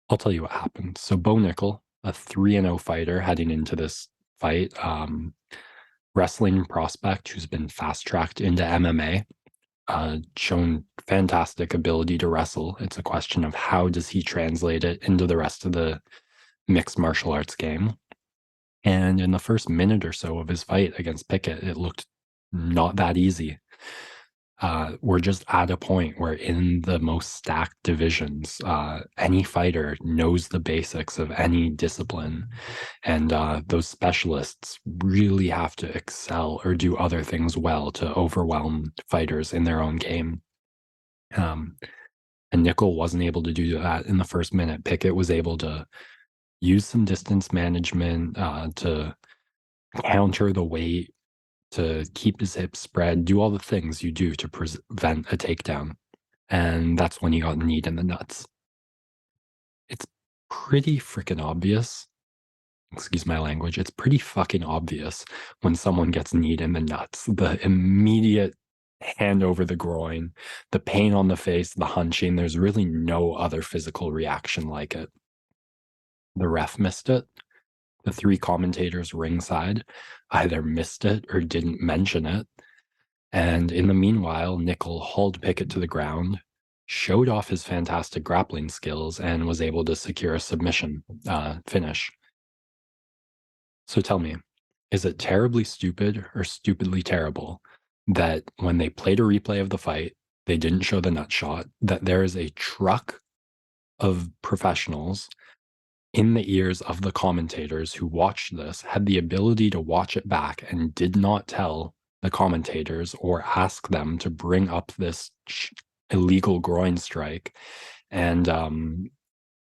I'll tell you what happened. So Bo Nickal, a 3-0 fighter heading into this fight, wrestling prospect who's been fast-tracked into MMA, shown fantastic ability to wrestle. It's a question of how does he translate it into the rest of the mixed martial arts game. And in the first minute or so of his fight against Pickett, it looked not that easy. We're just at a point where in the most stacked divisions, any fighter knows the basics of any discipline. And those specialists really have to excel or do other things well to overwhelm fighters in their own game. And Nickal wasn't able to do that in the first minute. Pickett was able to use some distance management to counter the weight, to keep his hips spread, do all the things you do to prevent a takedown. And that's when he got kneed in the nuts. It's pretty freaking obvious. Excuse my language. It's pretty fucking obvious when someone gets kneed in the nuts. The immediate hand over the groin, the pain on the face, the hunching. There's really no other physical reaction like it. The ref missed it. The three commentators ringside either missed it or didn't mention it. And in the meanwhile, Nickal hauled Pickett to the ground, showed off his fantastic grappling skills, and was able to secure a submission finish. So tell me, is it terribly stupid or stupidly terrible that when they played a replay of the fight, they didn't show the nut shot, that there is a truck of professionals in the ears of the commentators who watched this, had the ability to watch it back and did not tell the commentators or ask them to bring up this illegal groin strike, and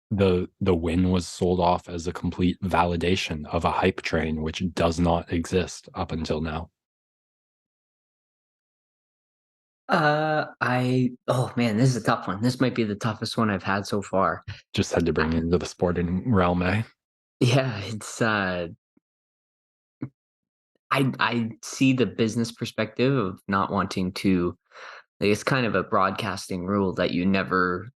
the win was sold off as a complete validation of a hype train which does not exist up until now. Oh man, this is a tough one. This might be the toughest one I've had so far. Just had to bring it into the sporting realm, eh? Yeah, it's I see the business perspective of not wanting to, like, it's kind of a broadcasting rule that you never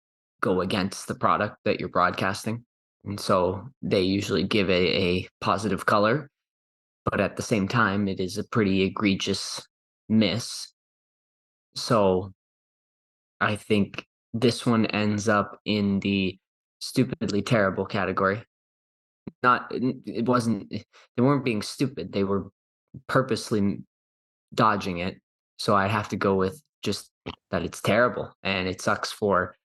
go against the product that you're broadcasting. And so they usually give a positive color, but at the same time, it is a pretty egregious miss. So I think this one ends up in the stupidly terrible category. Not it wasn't they weren't being stupid. They were purposely dodging it. So I have to go with just that it's terrible and it sucks for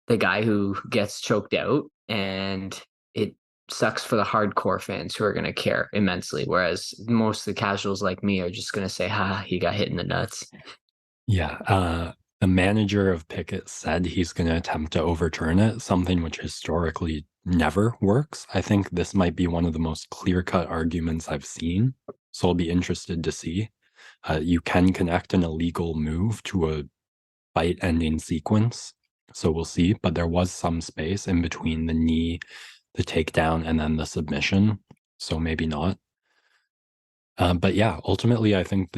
the guy who gets choked out, and it sucks for the hardcore fans who are going to care immensely, whereas most of the casuals like me are just going to say, "Ha, he got hit in the nuts." Yeah, the manager of Pickett said he's going to attempt to overturn it, something which historically never works. I think this might be one of the most clear-cut arguments I've seen, so I'll be interested to see. You can connect an illegal move to a fight-ending sequence, so we'll see, but there was some space in between the knee, the takedown, and then the submission, so maybe not. But yeah, ultimately, I think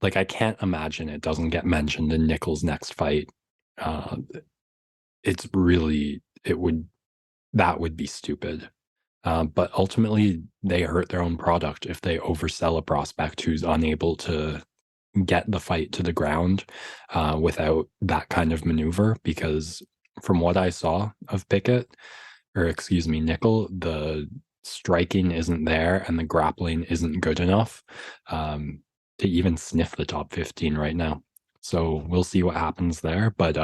I can't imagine it doesn't get mentioned in Nickal's next fight. Uh, it's really, that would be stupid. But ultimately, they hurt their own product if they oversell a prospect who's unable to get the fight to the ground without that kind of maneuver. Because from what I saw of Pickett, or excuse me, Nickal, the striking isn't there and the grappling isn't good enough to even sniff the top 15 right now. So we'll see what happens there, but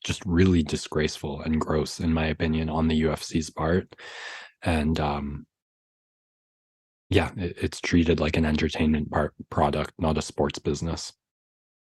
just really disgraceful and gross, in my opinion, on the UFC's part. And yeah, it's treated like an entertainment product, not a sports business.